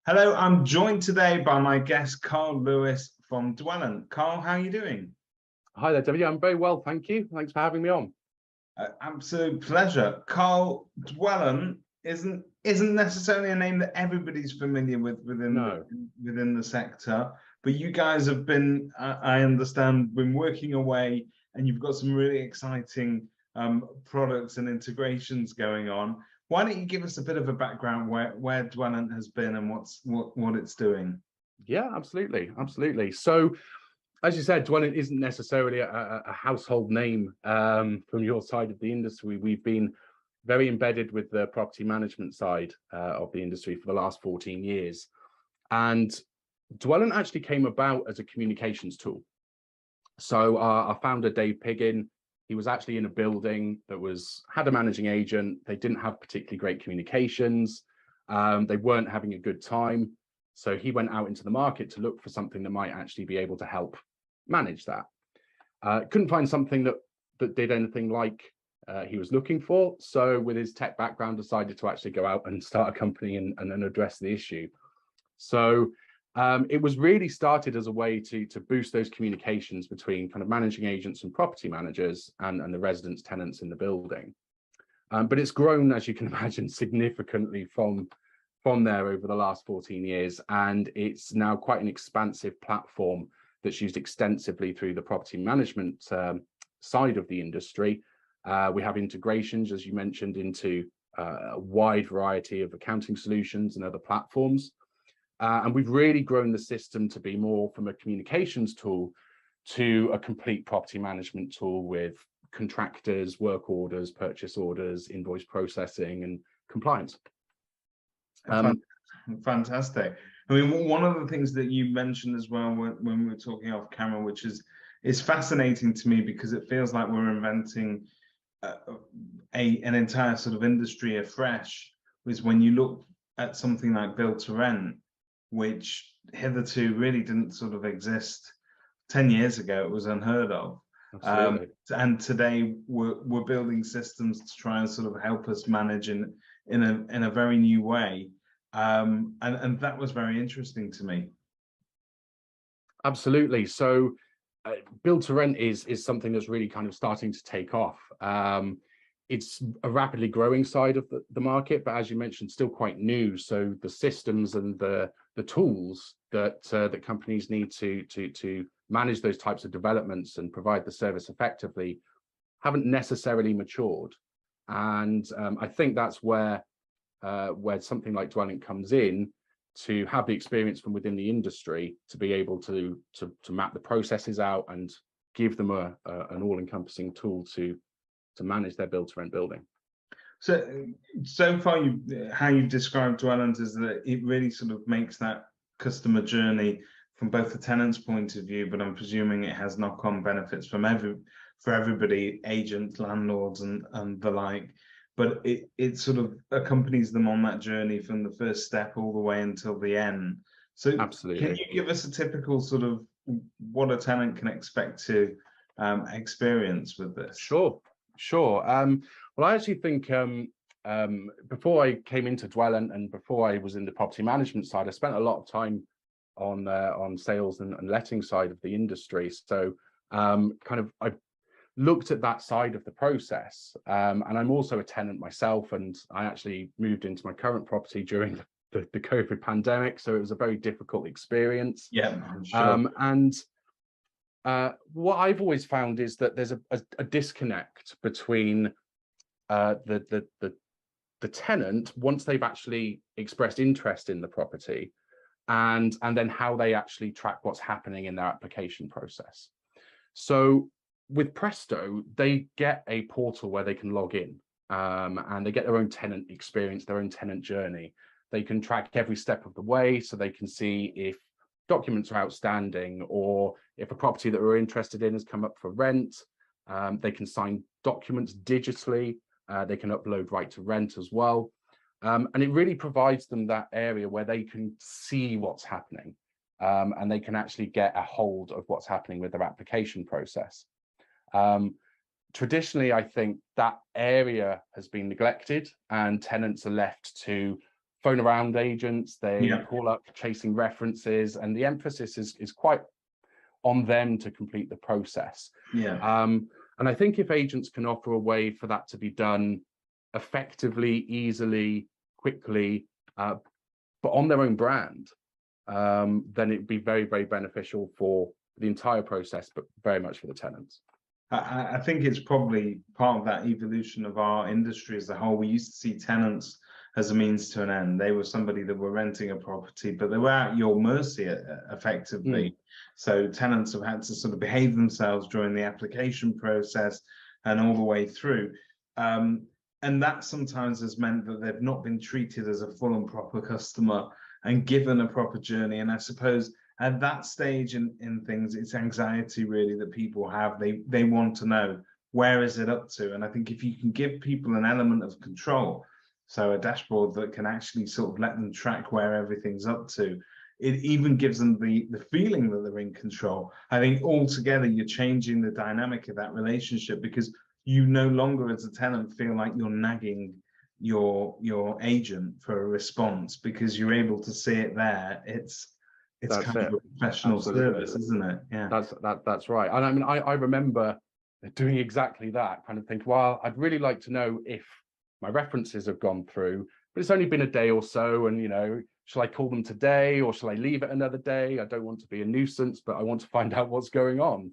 Hello, I'm joined today by my guest, Carl Lewis from Dwellant. Carl, how are you doing? Hi there, David. I'm very well, thank you. Thanks for having me on. Absolute pleasure. Carl, Dwellant isn't necessarily a name that everybody's familiar with No. within the sector, but you guys have been, I understand, been working away, and you've got some really exciting products and integrations going on. Why don't you give us a bit of a background where Dwellant has been and what it's doing? Yeah, absolutely. So, as you said, Dwellant isn't necessarily a household name from your side of the industry. We've been very embedded with the property management side of the industry for the last 14 years. And Dwellant actually came about as a communications tool. So our founder, Dave Piggin, he was actually in a building that had a managing agent. They didn't have particularly great communications. They weren't having a good time. So he went out into the market to look for something that might actually be able to help manage that. Couldn't find something that did anything like he was looking for. So with his tech background, decided to actually go out and start a company and then address the issue. So it was really started as a way to boost those communications between kind of managing agents and property managers and the residents, tenants in the building. But it's grown, as you can imagine, significantly from there over the last 14 years. And it's now quite an expansive platform that's used extensively through the property management side of the industry. We have integrations, as you mentioned, into a wide variety of accounting solutions and other platforms. And we've really grown the system to be more from a communications tool to a complete property management tool with contractors, work orders, purchase orders, invoice processing, and compliance. Fantastic. I mean, one of the things that you mentioned as well when we were talking off camera, which is fascinating to me because it feels like we're inventing an entire sort of industry afresh, is when you look at something like build to rent, which hitherto really didn't sort of exist 10 years ago. It was unheard of. And today we're building systems to try and sort of help us manage in a very new way. And that was very interesting to me. Absolutely. So build to rent is something that's really kind of starting to take off. It's a rapidly growing side of the market, but as you mentioned, still quite new. So the systems and the tools that companies need to manage those types of developments and provide the service effectively haven't necessarily matured. And I think that's where something like Dwellant comes in, to have the experience from within the industry to be able to map the processes out and give them an all-encompassing tool to manage their build to rent building. So far, how you've described Dwellant is that it really sort of makes that customer journey from both the tenant's point of view, but I'm presuming it has knock-on benefits for everybody, agents, landlords, and the like. But it sort of accompanies them on that journey from the first step all the way until the end. So Absolutely. Can you give us a typical sort of what a tenant can expect to experience with this? Sure. Well, I actually think before I came into Dwellant and before I was in the property management side, I spent a lot of time on sales and letting side of the industry. So I looked at that side of the process, and I'm also a tenant myself, and I actually moved into my current property during the COVID pandemic, so it was a very difficult experience. Yeah, sure. What I've always found is that there's a disconnect between the tenant, once they've actually expressed interest in the property, and then how they actually track what's happening in their application process. So with Presto, they get a portal where they can log in, and they get their own tenant experience, their own tenant journey. They can track every step of the way, so they can see if documents are outstanding, or if a property that we're interested in has come up for rent. They can sign documents digitally. They can upload right to rent as well. And it really provides them that area where they can see what's happening, and they can actually get a hold of what's happening with their application process. Traditionally, I think that area has been neglected, and tenants are left to phone around agents, they Yeah. call up chasing references, and the emphasis is quite on them to complete the process. Yeah. And I think if agents can offer a way for that to be done effectively, easily, quickly, but on their own brand, then it'd be very, very beneficial for the entire process, but very much for the tenants. I think it's probably part of that evolution of our industry as a whole. We used to see tenants as a means to an end. They were somebody that were renting a property, but they were at your mercy effectively. So tenants have had to sort of behave themselves during the application process and all the way through. And that sometimes has meant that they've not been treated as a full and proper customer and given a proper journey. And I suppose at that stage in things, it's anxiety really that people have. They want to know, where is it up to? And I think if you can give people an element of control, so a dashboard that can actually sort of let them track where everything's up to, it even gives them the feeling that they're in control. I think altogether you're changing the dynamic of that relationship, because you no longer as a tenant feel like you're nagging your agent for a response, because you're able to see it there. It's kind of a professional service, isn't it? Yeah, that's right. And I mean, I remember doing exactly that, kind of think, well, I'd really like to know if my references have gone through, but it's only been a day or so, and shall I call them today or shall I leave it another day? I don't want to be a nuisance, but I want to find out what's going on.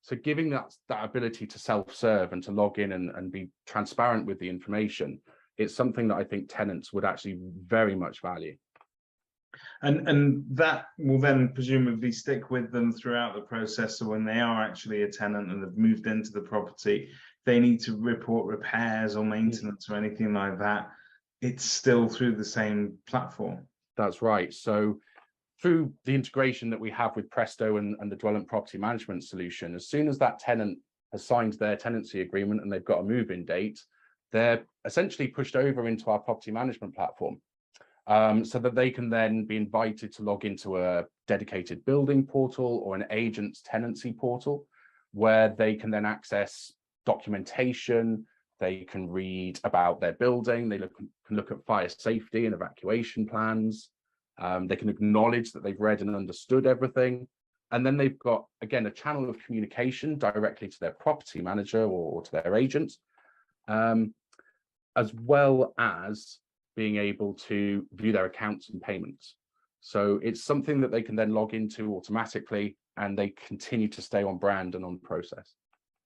So giving that ability to self-serve and to log in and be transparent with the information, it's something that I think tenants would actually very much value. And that will then presumably stick with them throughout the process. So when they are actually a tenant and have moved into the property, they need to report repairs or maintenance or anything like that, it's still through the same platform. That's right. So through the integration that we have with Presto and the Dwellant property management solution, as soon as that tenant has signed their tenancy agreement and they've got a move-in date, they're essentially pushed over into our property management platform, so that they can then be invited to log into a dedicated building portal or an agent's tenancy portal, where they can then access documentation, they can read about their building, they can look at fire safety and evacuation plans, they can acknowledge that they've read and understood everything. And then they've got, again, a channel of communication directly to their property manager or to their agent, as well as being able to view their accounts and payments. So it's something that they can then log into automatically, and they continue to stay on brand and on process.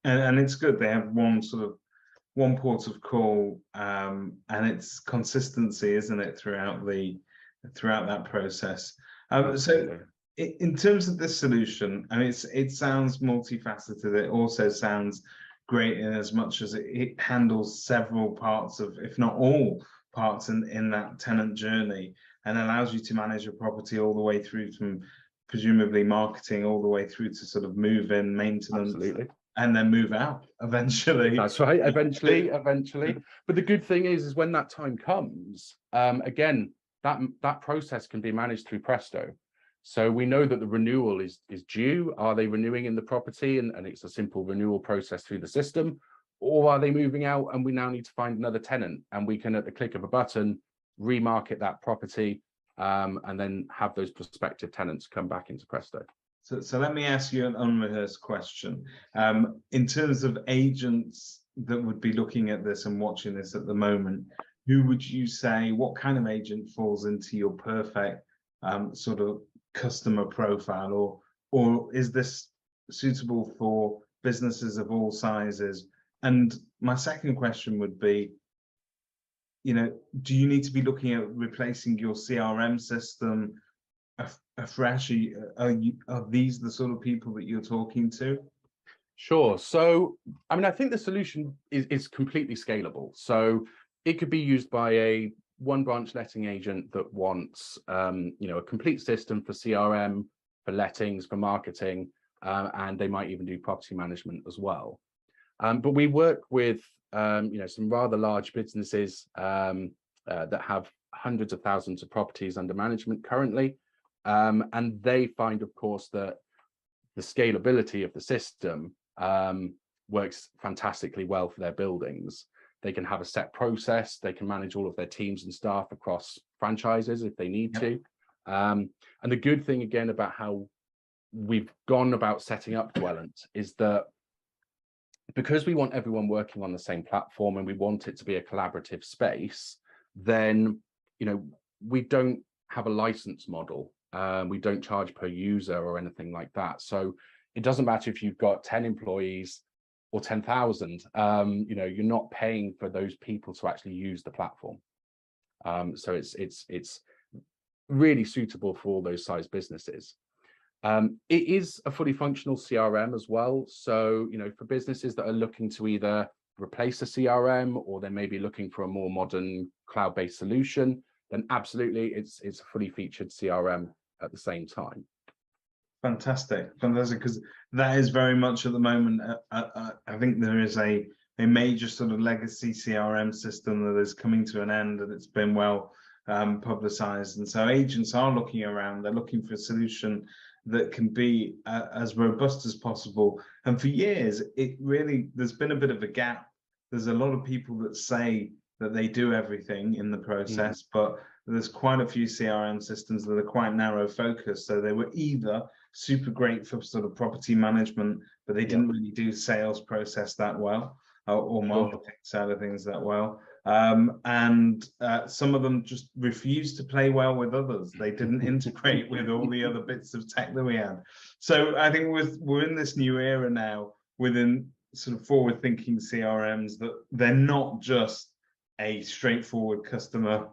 And it's good. They have one port of call, and it's consistency, isn't it, throughout that process. So in terms of this solution, I mean, it sounds multifaceted. It also sounds great in as much as it handles several parts of, if not all parts in that tenant journey, and allows you to manage a property all the way through from presumably marketing all the way through to sort of move in, maintenance. Absolutely. And then move out eventually. That's right, eventually. But the good thing is when that time comes, again, that process can be managed through Presto. So we know that the renewal is due. Are they renewing in the property and it's a simple renewal process through the system? Or are they moving out and we now need to find another tenant, and we can, at the click of a button, remarket that property, and then have those prospective tenants come back into Presto. So let me ask you an unrehearsed question. In terms of agents that would be looking at this and watching this at the moment, who would you say, what kind of agent falls into your perfect sort of customer profile, or is this suitable for businesses of all sizes? And my second question would be, do you need to be looking at replacing your CRM system afresh? Are these the sort of people that you're talking to? Sure. So, I mean, I think the solution is completely scalable. So it could be used by a one branch letting agent that wants, a complete system for CRM, for lettings, for marketing, and they might even do property management as well. But we work with, some rather large businesses that have hundreds of thousands of properties under management currently. And they find, of course, that the scalability of the system works fantastically well for their buildings. They can have a set process. They can manage all of their teams and staff across franchises if they need to. And the good thing again about how we've gone about setting up Dwellant is that because we want everyone working on the same platform and we want it to be a collaborative space, then, you know, we don't have a license model. We don't charge per user or anything like that. So it doesn't matter if you've got 10 employees or 10,000, you know, you're not paying for those people to actually use the platform. So it's really suitable for all those size businesses. It is a fully functional CRM as well. So, you know, for businesses that are looking to either replace a CRM or they may be looking for a more modern cloud-based solution, then absolutely it's a fully featured CRM at the same time. Fantastic, because that is very much at the moment. I think there is a major sort of legacy CRM system that is coming to an end, and it's been well publicized. And so agents are looking around. They're looking for a solution that can be as robust as possible. And for years, there's been a bit of a gap. There's a lot of people that say that they do everything in the process, but there's quite a few CRM systems that are quite narrow focused. So they were either super great for sort of property management, but they didn't really do sales process that well, or marketing side of things that well. And some of them just refused to play well with others. They didn't integrate with all the other bits of tech that we had. So I think we're in this new era now within sort of forward-thinking CRMs, that they're not just a straightforward customer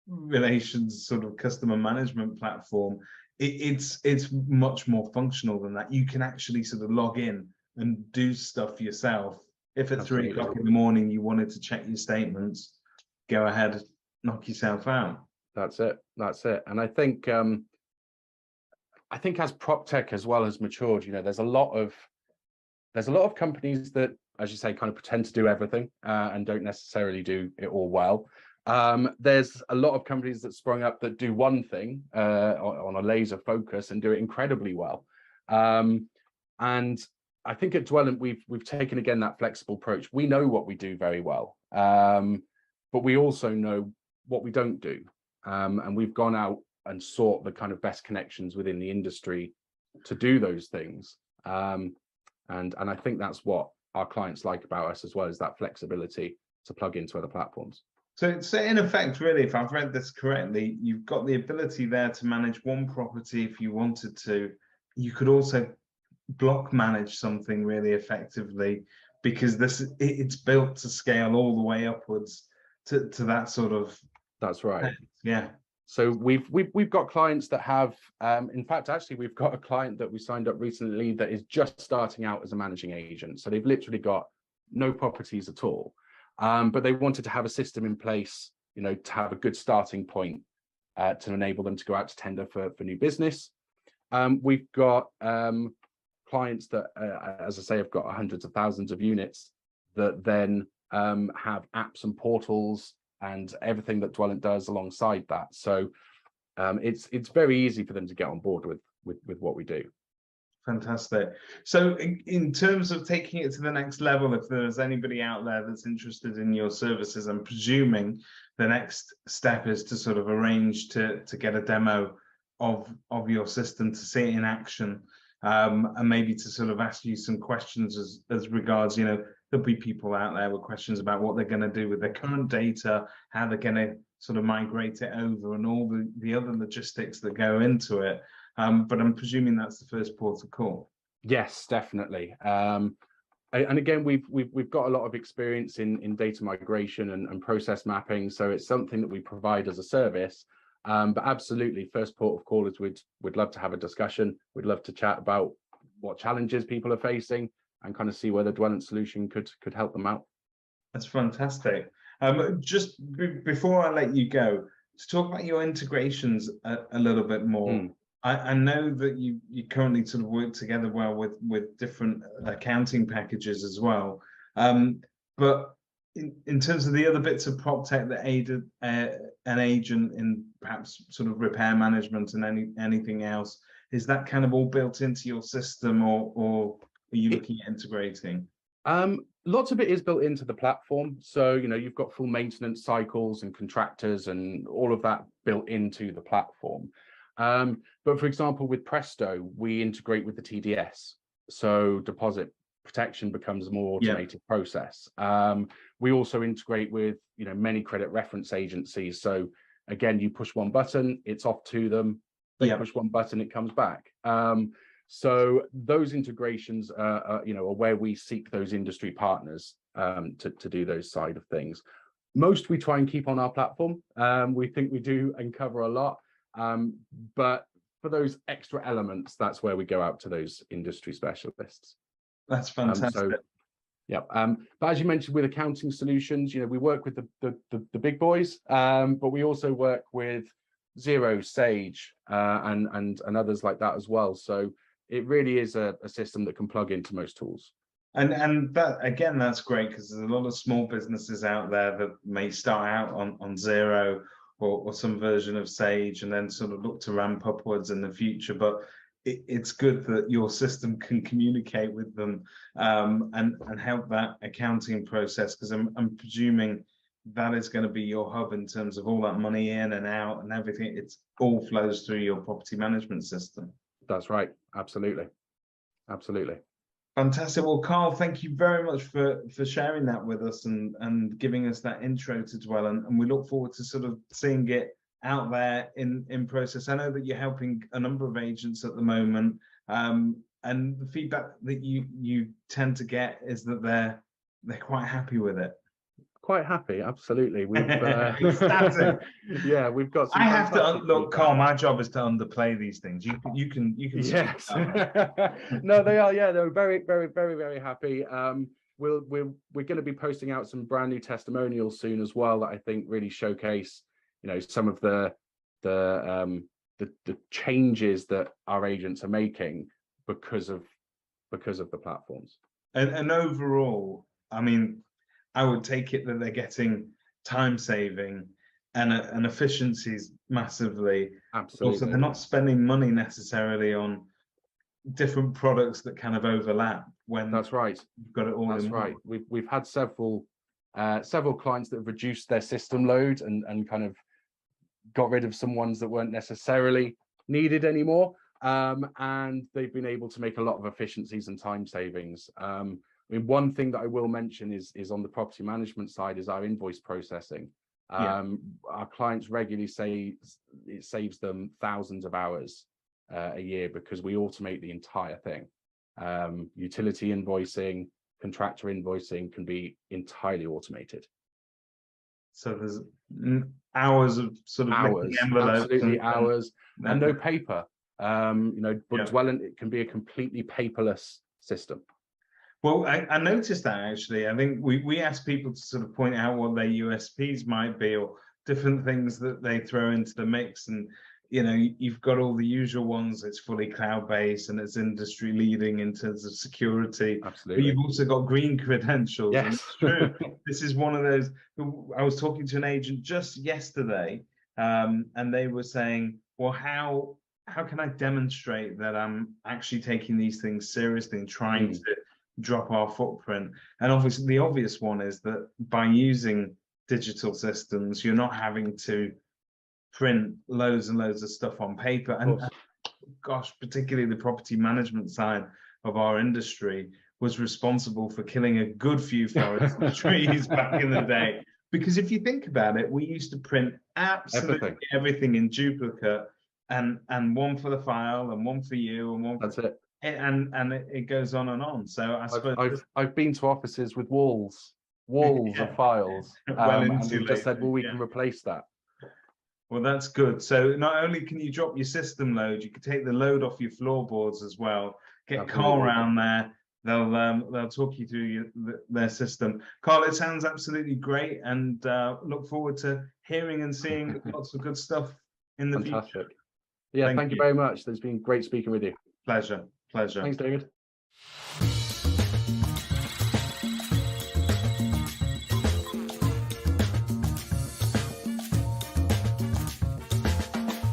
relations sort of customer management platform. It's much more functional than that. You can actually sort of log in and do stuff yourself. If at 3 o'clock in the morning you wanted to check your statements, go ahead, knock yourself out. That's it. And I think as prop tech as well has matured, you know, there's a lot of companies that, as you say, kind of pretend to do everything and don't necessarily do it all well. There's a lot of companies that sprung up that do one thing on a laser focus and do it incredibly well. And I think at Dwellant, we've taken again that flexible approach. We know what we do very well, but we also know what we don't do. And we've gone out and sought the kind of best connections within the industry to do those things. And I think that's what our clients like about us as well, is that flexibility to plug into other platforms. So in effect, really, if I've read this correctly, you've got the ability there to manage one property if you wanted to. You could also block manage something really effectively, because it's built to scale all the way upwards to that sort of. That's right. Yeah. So we've got clients that have, in fact, actually, we've got a client that we signed up recently that is just starting out as a managing agent. So they've literally got no properties at all, but they wanted to have a system in place, you know, to have a good starting point to enable them to go out to tender for new business. We've got clients that, as I say, have got hundreds of thousands of units that then have apps and portals and everything that Dwellant does alongside that. So it's very easy for them to get on board with what we do. Fantastic. So in terms of taking it to the next level, if there's anybody out there that's interested in your services, I'm presuming the next step is to sort of arrange to get a demo of your system, to see it in action, and maybe to sort of ask you some questions as regards, you know, there'll be people out there with questions about what they're going to do with their current data, how they're going to sort of migrate it over, and all the other logistics that go into it. But I'm presuming that's the first port of call. Yes, definitely. And again, we've got a lot of experience in data migration and process mapping, so it's something that we provide as a service. But absolutely, first port of call is we'd love to have a discussion. We'd love to chat about what challenges people are facing and kind of see where the Dwellant solution could help them out. That's fantastic. Just before I let you go, to talk about your integrations a little bit more. I know that you currently sort of work together well with different accounting packages as well. But in terms of the other bits of prop tech that aided an agent in perhaps sort of repair management and anything else, is that kind of all built into your system, or are you looking at integrating? Lots of it is built into the platform. So, you've got full maintenance cycles and contractors and all of that built into the platform. But for example, with Presto, we integrate with the TDS. So deposit protection becomes a more automated process. We also integrate with, many credit reference agencies. So again, you push one button, it's off to them. They push one button, it comes back. So those integrations are where we seek those industry partners to do those side of things. Most we try and keep on our platform. We think we do and cover a lot, but for those extra elements, that's where we go out to those industry specialists. That's fantastic. But as you mentioned, with accounting solutions, we work with the big boys, but we also work with Xero, Sage, and others like that as well. So it really is a system that can plug into most tools. And that, again, that's great, because there's a lot of small businesses out there that may start out on Xero or some version of Sage and then sort of look to ramp upwards in the future. But it's good that your system can communicate with them and help that accounting process, because I'm presuming that is going to be your hub in terms of all that money in and out and everything. It's all flows through your property management system. That's right. Absolutely. Fantastic. Well, Carl, thank you very much for sharing that with us and giving us that intro to Dwellant. And we look forward to sort of seeing it out there in process. I know that you're helping a number of agents at the moment, and the feedback that you tend to get is that they're quite happy with it. Quite happy, absolutely. We've we've got some. I have to look, Carl. My job is to underplay these things. You can. Yes. No, they are. Yeah, they're very, very, very, very happy. We're going to be posting out some brand new testimonials soon as well that I think really showcase, some of the changes that our agents are making because of the platforms. And overall, I mean, I would take it that they're getting time saving and efficiencies massively. Absolutely. Also, they're not spending money necessarily on different products that kind of overlap. When that's right, you've got it all. That's right. We've had several clients that have reduced their system load and kind of got rid of some ones that weren't necessarily needed anymore, and they've been able to make a lot of efficiencies and time savings. I mean, one thing that I will mention is on the property management side is our invoice processing. Our clients regularly say it saves them thousands of hours a year because we automate the entire thing. Utility invoicing, contractor invoicing can be entirely automated. So there's hours of sort of absolutely hours, and no paper. But Dwellant, it can be a completely paperless system. Well, I noticed that actually. I think we asked people to sort of point out what their USPs might be or different things that they throw into the mix. And, you've got all the usual ones. It's fully cloud-based and it's industry leading in terms of security. Absolutely. But you've also got green credentials. Yes. And it's true. This is one of those. I was talking to an agent just yesterday, and they were saying, well, how can I demonstrate that I'm actually taking these things seriously and trying to drop our footprint? And obviously the obvious one is that by using digital systems, you're not having to print loads and loads of stuff on paper. And gosh, particularly the property management side of our industry was responsible for killing a good few forest trees back in the day. Because if you think about it, we used to print absolutely everything in duplicate, and one for the file and one for you and one. That's it. And it goes on and on. So I suppose I've been to offices with walls of files, and we've just said, well, we can replace that. Well, that's good. So not only can you drop your system load, you can take the load off your floorboards as well. Get Carl around there. They'll talk you through their system. Carl, it sounds absolutely great, and look forward to hearing and seeing lots of good stuff in the future. Yeah, thank you very much. It's been great speaking with you. Pleasure. Thanks, David.